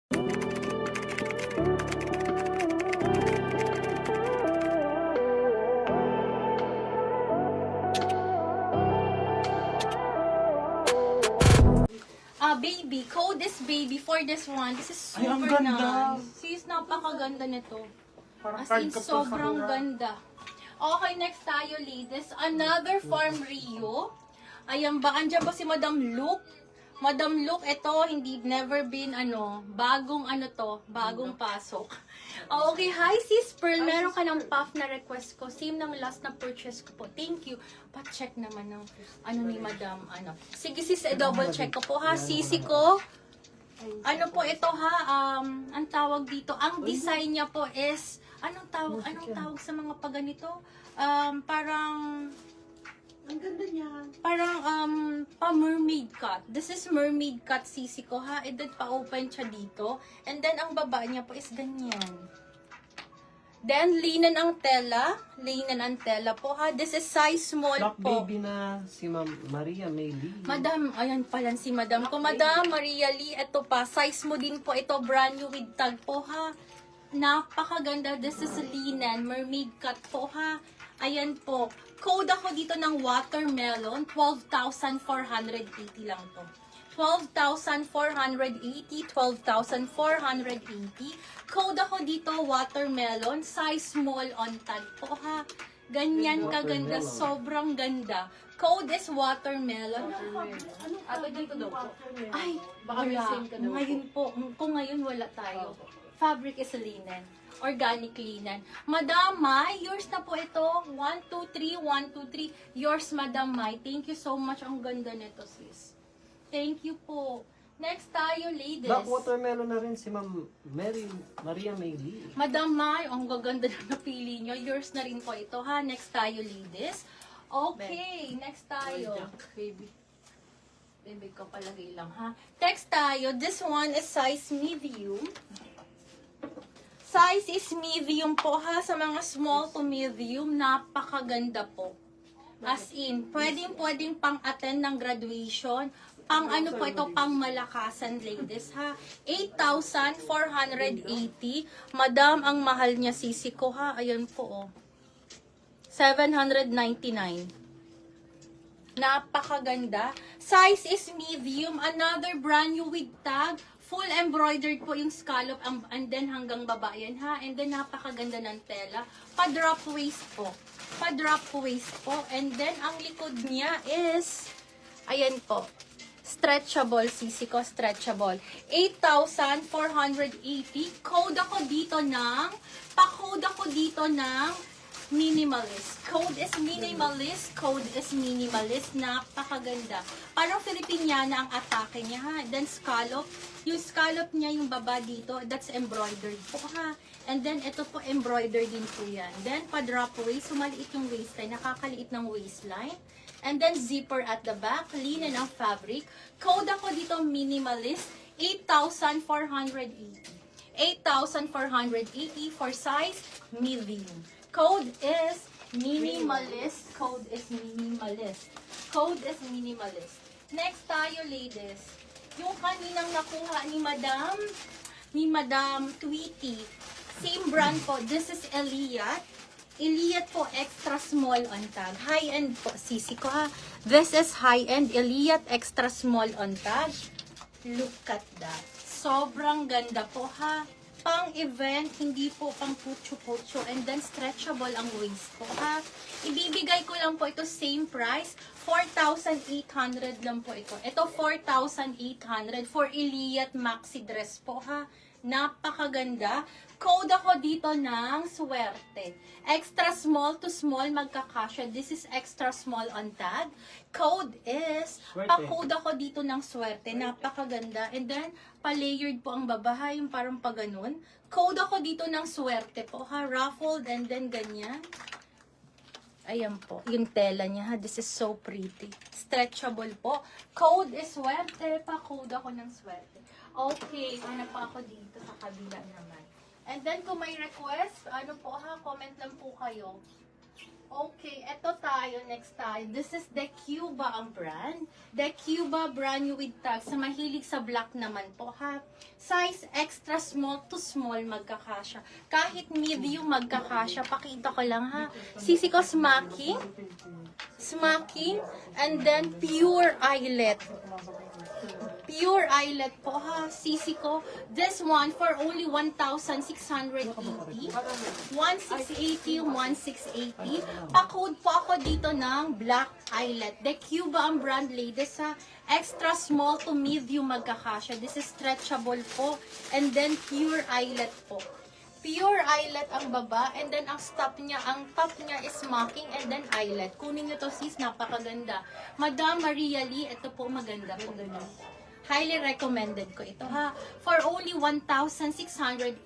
Baby. Code is baby for this one. This is Ay, ang super ganda. nice. Sis, napakaganda nito. Parang As card in, ka pa sa sobrang harap. ganda. Okay, next tayo, ladies. Another Farm Rio. Ayan ba? Andiyan ba si Madam Luke? Madam Luke, ito, hindi, never been, bagong bagong pasok. Okay, hi sis Pearl, meron ka ng puff na request ko. Same ng last na purchase ko po. Thank you. Pa-check naman ng, ni Madam, Sige sis, double check ko po ha. Sisi ko. Ano po ito ha, ang tawag dito, ang design niya po is, anong tawag sa mga paganito? Parang, Ang ganda niya. parang pa-mermaid cut. This is mermaid cut sisi ko ha. And then pa-open siya dito. And then ang baba niya po is ganyan. Then linen ang tela. Linen ang tela po ha. This is size small Black po. baby na si Ma'am Maria May Lee. Madam, ayan pala si Madam ko. Madam Maria Lee, ito pa. Size mo din po ito. Brand new with tag po ha. Napakaganda. This is linen. Mermaid cut po ha. Ayan po. Code ako dito ng watermelon. 12,480 lang to. 12,480. 12,480. Code ako dito watermelon. Size small on tag po ha. Ganyan kaganda. Watermelon. Sobrang ganda. Code is watermelon. Ate, dito daw po. Ay, Baka may wala. same ka daw po. Ngayon po, kung ngayon wala tayo. Fabric is linen. Organic linen. Madam Mai, yours na po ito. 1, 2, 3, 1, 2, 3. Yours, Madam Mai. Thank you so much. Ang ganda nito, sis. Thank you po. Next tayo, ladies. Black watermelon na rin si Ma'am Maria May Lee. Madam Mai, ang gaganda na napili nyo. Yours na rin po ito, ha? Next tayo, ladies. Okay, next tayo. Baby. Baby ko palagay lang, ha? Text tayo. This one is size medium. Size is medium po, ha? Sa mga small to medium, napakaganda po. As in, pwedeng pang-attend ng graduation. Pang ano po ito, pang malakasan, ladies, ha? 8,480. Madam, ang mahal niya, sisi ko, ha? Ayan po, oh. 799. Napakaganda. Size is medium. Another brand new with tag. Full embroidered po yung scallop and then hanggang baba yan ha. And then napakaganda ng tela. Pa-drop waist po. Pa-drop waist po. And then ang likod niya is, ayan po. Stretchable, sisi ko, stretchable. 8,480. Code ako dito ng, pa-code ako dito ng minimalist. Code is minimalist. Code is minimalist. Napakaganda. Parang Filipiniana ang atake niya ha. Then scallop. Yung scallop niya, yung baba dito, that's embroidered po ha. And then ito po embroidered din po yan. Then pa-drop waist. Sumaliit yung waistline. Nakakaliit ng waistline. And then zipper at the back. Linen ang fabric. Code ako dito minimalist. 8,480. 8,480 for size medium. Code is minimalist. Code is minimalist. Code is minimalist. Next tayo, ladies. Yung kaninang nakuha ni Madam Tweety. Same brand po. This is Eliat. Eliat po, extra small on tag. High-end po, sisi ko ha. This is high-end. Eliat extra small on tag. Look at that. Sobrang ganda po ha. Pang-event, hindi po pang putyo-putyo. And then, stretchable ang waist po, ha? Ibibigay ko lang po ito, same price. 4,800 lang po ito. Ito, 4,800 for Eliat Maxi Dress po, ha? Napakaganda. Code ako dito ng swerte. Extra small to small magkakasya. This is extra small on tag. Code is, Swerte. pa-code ako dito ng swerte. Napakaganda. And then, pa-layered po ang babaha, yung parang paganon. Code ako dito ng swerte po, ha? Ruffled and then ganyan. Ayan po, yung tela niya, ha? This is so pretty. Stretchable po. Code is swerte. Pa-code ako ng swerte. Okay, hanap pa ako dito sa kabila naman. And then, kung may request, ano po ha, comment lang po kayo. Okay, eto tayo, next tayo. This is the Cuba ang brand. The Cuba brand new with tag. Sa mahilig sa black naman po, ha? Size extra small to small magkakasya. Kahit medium magkakasya. Pakita ko lang, ha? Sisi ko smacking. Smacking. And then pure eyelet. Pure eyelet po, ha? Sisi ko. This one for only 1,680. 1,680, 1,680. Pa-code po ako dito ng black eyelet. The Cuba ang brand, ladies, ha? Extra small to medium magkakasya. This is stretchable po. And then pure eyelet po. Pure eyelet ang baba, and then ang top niya is smocking, and then eyelet. Kunin niyo to, sis, napakaganda. Madam Maria Lee, ito po maganda po. Highly recommended ko ito, ha. For only 1,680,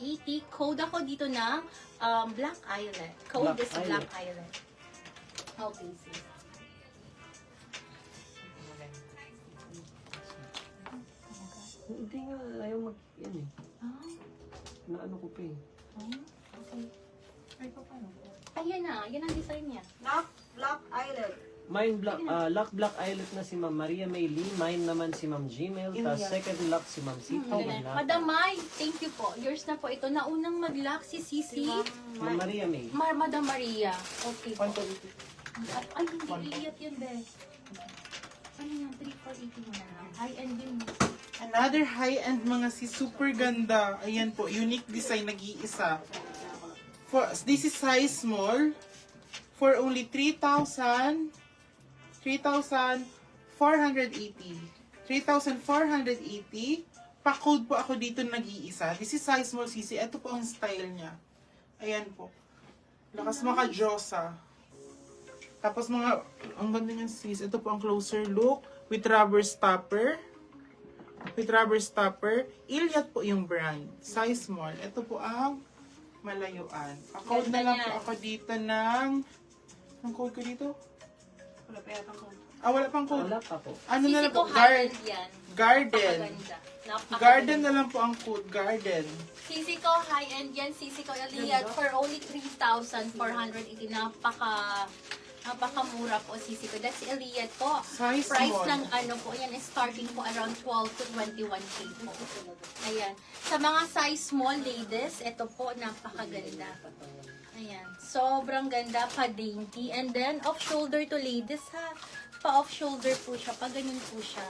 code ako dito ng black eyelet. Code Black is black eyelet. eyelet. Okay, sis. Hindi nga, ayaw yan eh. Ah, Naano ko pa eh. okay. Ayan na, yan ang design niya. Black eyelid. Mine lock black eyelet na si Ma'am Maria May Lee. Mine naman si Ma'am Gmail. Tapos second lock si Ma'am Siti. Madam Mai, thank you po. Yours na po ito. Naunang mag-lock si Sisi. Ma'am Maria May. Madam Maria. Okay po. Ay, hindi iyat yun, be. Ano yan? 3,480 mo na lang. High-end yun. Another high-end mga si super ganda. Ayan po, unique design, nag-iisa. This is size small. For only 3,480. 3,480. Pa-code po ako dito nag-iisa. This is size small, sisi. Ito po ang style niya. Ayan po. Lakas maka-Diyosa. Tapos mga, ang ganda niya sis. Ito po ang closer look with rubber stopper. With rubber stopper. Iliad po yung brand. Size small. Ito po ang malayuan. Pa-code na lang po ako dito ng... Ang code ko dito? Wala pa yata ko. Wala pang code. Wala pa po. Ano na Sisi lang ko po? high-end yan. Garden. Napakaganda. Napakaganda. Garden na lang po ang code. Garden. Sisi ko high-end yan. Sisi ko Aliyad for only 3,480. Napakamura po sisi ko. That's Aliyad po. Size Price small. lang ano po, yan is starting po around 12 to 21K po. Ayan. Sa mga size small ladies, ito po, napakaganda. Ayan. Sobrang ganda, pa-dainty. And then, off-shoulder to ladies, ha. Pa-off-shoulder po siya. Pa-ganun po siya.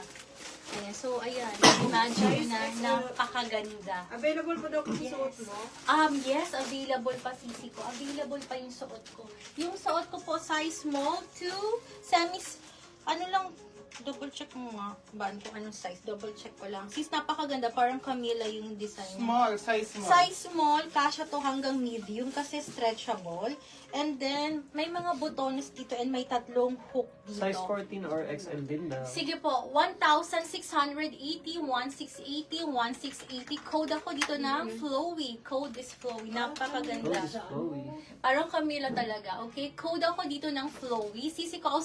Ayan. So, ayan. Imagine na napakaganda. Available pa daw kasi suot mo? Yes, available pa sisi ko. Available pa yung suot ko. Yung suot ko po, size small to ano lang, double check mo nga. Baan ko anong size? Double check ko lang. Sis, napakaganda. Parang Camila yung design niya. Small. Size small. Size small, kasya to hanggang medium kasi stretchable. And then, may mga butones dito and may tatlong hook dito. Size 14 or XL din na. Sige po, 1,680, 1,680, 1,680. Code ako dito ng Flowy. Code is Flowy. Napakaganda. Chloe. Parang Camila talaga, okay? Code ako dito ng Flowy. Sisi ko